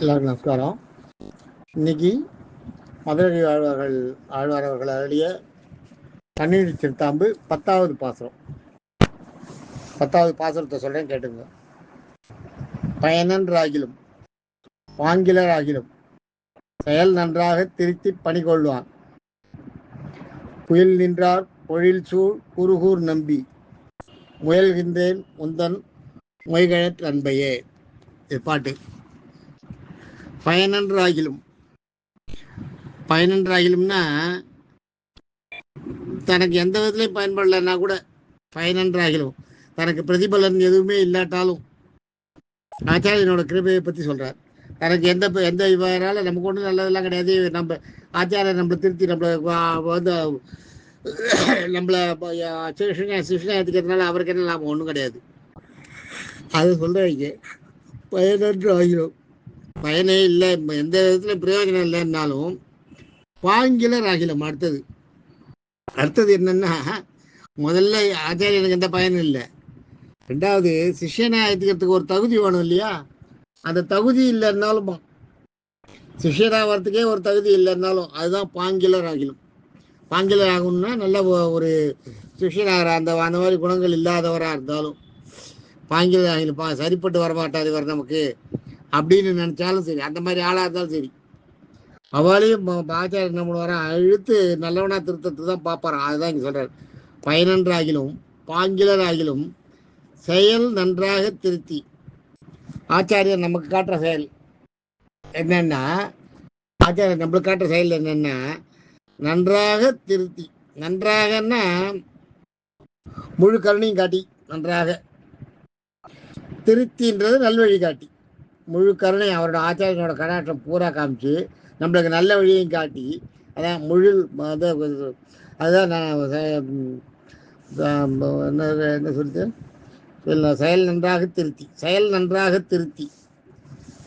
எல்லாருக்கும் நமஸ்காரம். இன்னைக்கு மதுரை ஆழ்வார் அவர்கள் அருளிய தண்ணீர் சிறுத்தாம்பு 10வது பாசுரம். 10வது பாசுரத்தை சொல்றேன், கேட்டுங்க. பயனன்றாகிலும் வாங்கிலராகிலும் செயல் நன்றாக திருத்தி பணி கொள்வான். புயல் நின்றார் பொழில் சூழ் குருகூர் நம்பி முயல்கின்றேன் உந்தன் மொய்கழற் அன்பையே. இது பாட்டு. பயனன்றாகிலும்னா தனக்கு எந்த விதத்துலையும் பயன்படலைன்னா கூட பயனன்றாகிலும், தனக்கு பிரதிபலன் எதுவுமே இல்லாட்டாலும் ஆச்சாரியனோட கிருபையை பற்றி சொல்கிறார். தனக்கு எந்த இவரால் நமக்கு ஒன்றும் நல்லதெல்லாம் கிடையாது. நம்ம ஆச்சாரியர் நம்மளை திருத்தி நம்மளை சிஷ்ணா ஏற்றுக்கிறதுனால அவருக்கு என்ன லாபம்? ஒன்றும் கிடையாது. அது சொல்கிறீங்க. பயனன்றாகிலும் பயனே இல்லை, எந்த விதத்துல பிரயோஜனம் இல்லைன்னாலும் பாங்கிலர் ஆகிலும். அடுத்தது என்னன்னா, முதல்ல ஆச்சாரியனுக்கு எந்த பயனும் இல்லை. ரெண்டாவது, சிஷ்யனை ஏற்றுக்கிறதுக்கு ஒரு தகுதி வேணும் இல்லையா? அந்த தகுதி இல்லைன்னாலும், சிஷ்யராகிறதுக்கே ஒரு தகுதி இல்லைன்னாலும் அதுதான் பாங்கிலர் ஆகிலும். பாங்கிலர் ஆகணும்னா நல்ல ஒரு சிஷ்யராகிற அந்த மாதிரி குணங்கள் இல்லாதவராக இருந்தாலும் பாங்கிலர் ஆகிலும். சரிப்பட்டு வரமாட்டாது இவர் நமக்கு அப்படின்னு நினைச்சாலும் சரி, அந்த மாதிரி ஆளாக இருந்தாலும் சரி, அவளையும் ஆச்சாரியர் என்ன பண்ணுவாராம், அழுத்து நல்லவனா திருத்தத்தை தான் பார்ப்பாராம். அதுதான் இங்கே சொல்றாரு. பயனன்றாகிலும் பாங்கிலர் ஆகிலும் செயல் நன்றாக திருத்தி. ஆச்சாரியர் நமக்கு காட்டுற செயல் என்னன்னா, ஆச்சாரியர் நம்மளுக்கு காட்டுற செயல் என்னன்னா, நன்றாக திருத்தி. நன்றாகன்னா முழு கருணையும் காட்டி, நன்றாக திருத்தின்றது நல்வழி காட்டி, முழு கருணை அவரோட ஆச்சாரியனோட கடாட்டம் பூரா காமிச்சு நம்மளுக்கு நல்ல வழியையும் காட்டி, அதான் முழு அதுதான் என்ன சொல்லிட்டு செயல் நன்றாக திருத்தி. செயல் நன்றாக திருத்தி.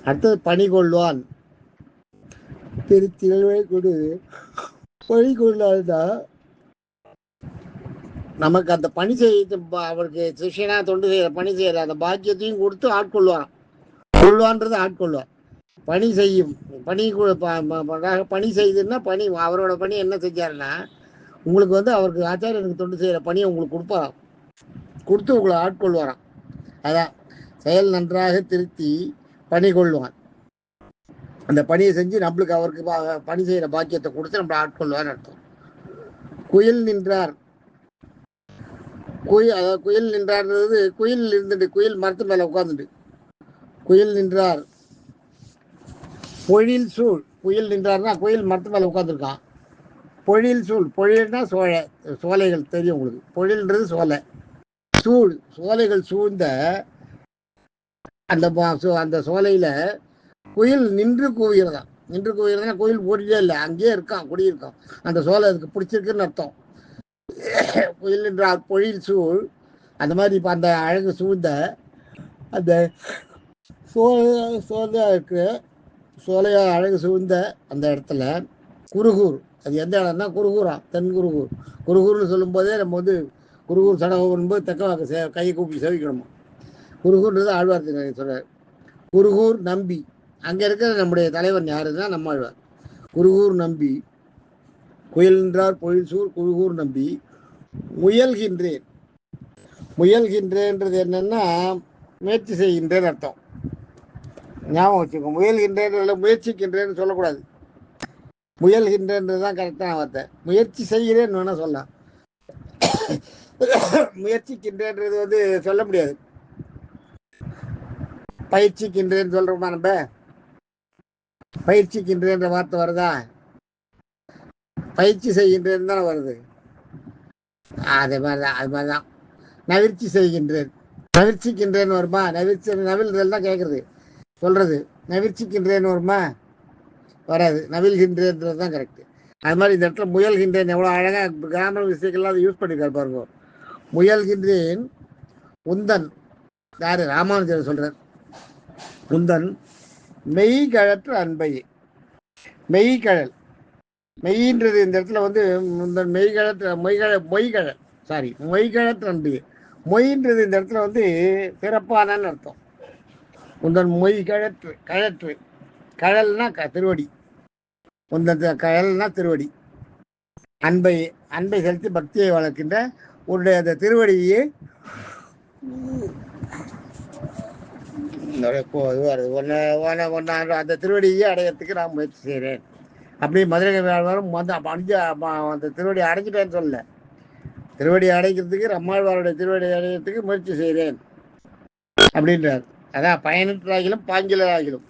அடுத்தது பணி கொள்வான். திருத்தி கொடு பணி கொள்ளாதான் நமக்கு அந்த பணி செய்ய, அவருக்கு சிஷியனா தொண்டு செய்யற பணி செய்யற அந்த பாக்கியத்தையும் கொடுத்து ஆட்கொள்வாராம். கொள்வான்றது ஆட்கொள்வார். பணி செய்யும் பணி செய்துன்னா பணி அவரோட பணி என்ன செஞ்சாருன்னா, உங்களுக்கு அவருக்கு ஆச்சாரியனுக்கு தொண்டு செய்யற பணியை உங்களுக்கு கொடுப்பாராம், கொடுத்து உங்களை ஆட்கொள்வாராம். அதான் செயல் நன்றாக திருத்தி பணி கொள்வான். அந்த பணியை செஞ்சு நம்மளுக்கு அவருக்கு பணி செய்யற பாக்கியத்தை கொடுத்து நம்மளை ஆட்கொள்வார்னு அர்த்தம். குயில் நின்றார். குயில் நின்றார்ன்றது குயில் இருந்துட்டு, குயில் மரத்து மேல உட்காந்துட்டு குயில் நின்றார். பொழில் சூழ். குயில் நின்றார்னா குயில் மரத்து மேல உட்காந்துருக்கான். பொழில் சூழ். பொழில்னா சோலைகள் தெரியும் உங்களுக்கு. பொழில்ன்றது சோலை. சூழ் சோலைகள் சூழ்ந்த அந்த சோலையில குயில் நின்று கூவுகிறதான். நின்று கூவுகிறதுனா குயில் ஓடியே இல்லை, அங்கேயே இருக்கான், குடியிருக்கான். அந்த சோலை அதுக்கு பிடிச்சிருக்குன்னு அர்த்தம். குயில் நின்றார் பொழில் சூழ். அந்த மாதிரி இப்போ அந்த அழகு சூழ்ந்த அந்த சோலையா இருக்கு, சோலையா அழகு சூழ்ந்த அந்த இடத்துல குருகூர். அது எந்த இடம்னா குருகூரா, தென் குருகூர். குருகூர்னு சொல்லும் போதே நம்ம குருகூர் சடகோபுரம் போது தெக்க கையை கூப்பி சேவிக்கணுமா. குருகூர்ன்றது ஆழ்வார் சொல்றார். குருகூர் நம்பி, அங்க இருக்கிற நம்முடைய தலைவன் யாருன்னா நம்மாழ்வார். குருகூர் நம்பி குயில் நின்றார் பொழில் சூழ் குருகூர் நம்பி முயல்கின்றேன். முயல்கின்றேன்றது என்னன்னா முயற்சி செய்கின்றேன்னு அர்த்தம். ஞாபகம் வச்சுக்கோ. முயல்கின்றேன் முயற்சிக்கின்றேன்னு சொல்லக்கூடாது. முயல்கின்றேன்றது தான் கரெக்டான வார்த்தை. முயற்சி செய்கிறேன்னு வேணா சொல்லலாம். முயற்சிக்கின்றேன்றது சொல்ல முடியாது. பயிற்சிக்கின்றேன்னு சொல்றோமா நம்ம? பயிற்சிக்கின்றேன்ற வார்த்தை வருதா? பயிற்சி செய்கின்றேன்னு தானே வருது. அது மாதிரிதான் நவிற்சி செய்கின்றேன். நவிற்சிக்கின்றேன்னு வருமா? நவில்தல் தான் கேட்கறது, சொல்றது. நவிற்சிக்கின்றேன்னு வருமா? வராது. நவில்கின்றேன்றது தான் கரெக்ட். அது மாதிரி இந்த இடத்துல முயல்கின்றேன் எவ்வளோ அழகாக கிராமர் விஷயங்கள்லாம் அதை யூஸ் பண்ணியிருக்காரு பாருங்க. முயல்கின்றேன் உந்தன், யாரு? ராமானுஜர் சொல்றார். உந்தன் மெய்கழற்ற அன்பையே. மெய்கழல். மெய்ன்றது இந்த இடத்துல உந்தன் மெய்கழற்ற மொய்கழற்ற அன்பையே. மொய்ன்றது இந்த இடத்துல சிறப்பானன்னு அர்த்தம். உந்தன் மொய் கழற்று. கழல்னா திருவடி, உந்த கழல்னா திருவடி. அன்பை அன்பை செலுத்தி பக்தியை வளர்க்கின்ற உன்னுடைய அந்த திருவடியை அந்த திருவடியை அடையறதுக்கு நான் முயற்சி செய்கிறேன். அப்படி மதுரை வேளாளரும் வந்து அந்த திருவடி அடைஞ்சிட்டேன்னு சொல்லல, திருவடி அடைக்கிறதுக்கு நம்மாழ்வாருடைய திருவடி அடைகிறதுக்கு முயற்சி செய்கிறேன் அப்படின்றார். அதான் பயனற்றாகிலும் பாங்கிலராகிலும்,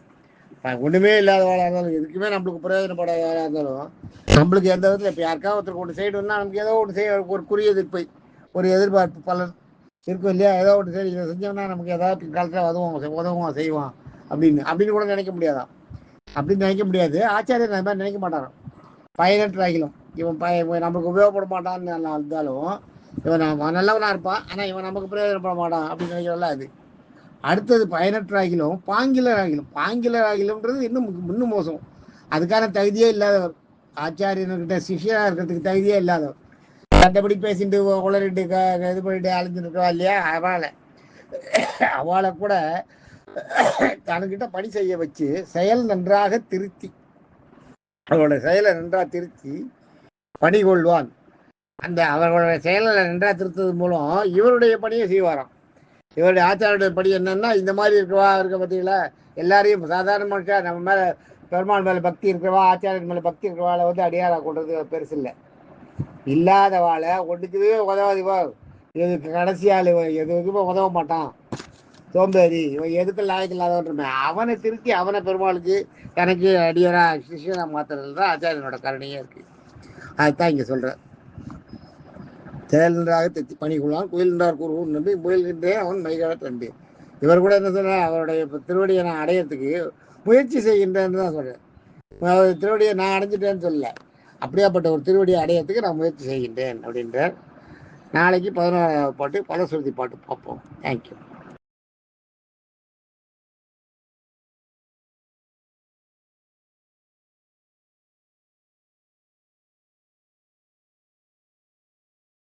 ஒன்றுமே இல்லாதவாளாக இருந்தாலும், எதுக்குமே நம்மளுக்கு பிரயோஜனப்படாதவாளாக இருந்தாலும், நம்மளுக்கு எந்த விதத்தில் இப்போ யாருக்காவது ஒருத்தருக்கு ஒன்று செய்யணும்னா நமக்கு ஏதோ ஒன்று செய்ய ஒரு குறி எதிர்ப்பை, ஒரு எதிர்பார்ப்பு பலன் இருக்கும் இல்லையா? ஏதோ ஒன்று சரி இதை செஞ்சோம்னா நமக்கு ஏதாவது காலத்தில் உதவும் செய்வான் அப்படின்னு கூட நினைக்க முடியாதான்? அப்படின்னு நினைக்க முடியாது. ஆச்சாரியர் அந்த மாதிரி நினைக்க மாட்டாராம். பயனற்றாகிலும், இவன் நமக்கு உபயோகப்பட மாட்டான்னு இருந்தாலும், இவன் நல்லவனாக இருப்பான், ஆனால் இவன் நமக்கு பிரயோஜனப்பட மாட்டான் அப்படின்னு நினைக்கிறல்ல அது. அடுத்தது பயனற்றாகிலும் பாங்கிலராகிலும். பாங்கிலராகிலும்ன்றது இன்னும் மோசம். அதுக்கான தகுதியே இல்லாதவர், ஆச்சாரியன்கிட்ட சிஷியராக இருக்கிறதுக்கு தகுதியே இல்லாதவர், கண்டபடி பேசிட்டு உளறிட்டு இது பண்ணிட்டு அழிஞ்சுட்டு இருக்கவா இல்லையா? அவளை கூட தனக்கிட்ட பணி செய்ய வச்சு செயல் நன்றாக திருத்தி, அவளோட செயலை நன்றாக திருத்தி பணி கொள்வான். அந்த அவர்களுடைய செயலை நன்றாக திருத்தது மூலம் இவருடைய பணியை செய்வாராம். இவருடைய ஆச்சாரியுடைய படி என்னன்னா, இந்த மாதிரி இருக்க பார்த்தீங்களா, எல்லாரையும் சாதாரண மனுஷா நம்ம மேலே பெருமாள் மேலே பக்தி இருக்கிறவா, ஆச்சாரியன் மேலே பக்தி இருக்கிறவாளை வந்து அடியாரா கொண்டது பெருசு இல்லை. இல்லாதவாளை ஒன்றுக்குவே உதவாதிவா, இதுக்கு கடைசியால் எதுக்குமே உதவ மாட்டான், சோம்பேறி, இவன் எதுக்கு லாயக்கு இல்லாதவன், அவனை திருத்தி அவனை பெருமாளுக்கு எனக்கு அடியரா சிஷியனா மாத்துறது தான் ஆச்சாரியனோட கருணையே இருக்கு. அதுதான் இங்கே சொல்கிறேன். செயல் நன்றாக தெத்தி பணி கொள்ளான், குயில் நின்றார் கூறுவோம் நம்பி முயல்கின்றே அவன் மைகால தம்பி. இவர் கூட என்ன சொல்ற, அவருடைய திருவடியை நான் அடையிறதுக்கு முயற்சி செய்கின்றேன்னு தான் சொல்றேன். திருவடியை நான் அடைஞ்சிட்டேன்னு சொல்லல, அப்படியாப்பட்ட ஒரு திருவடியை அடையிறதுக்கு நான் முயற்சி செய்கின்றேன் அப்படின்ற. நாளைக்கு 11ஆவது பாட்டு பலசுருதி பாட்டு பார்ப்போம். தேங்க்யூ.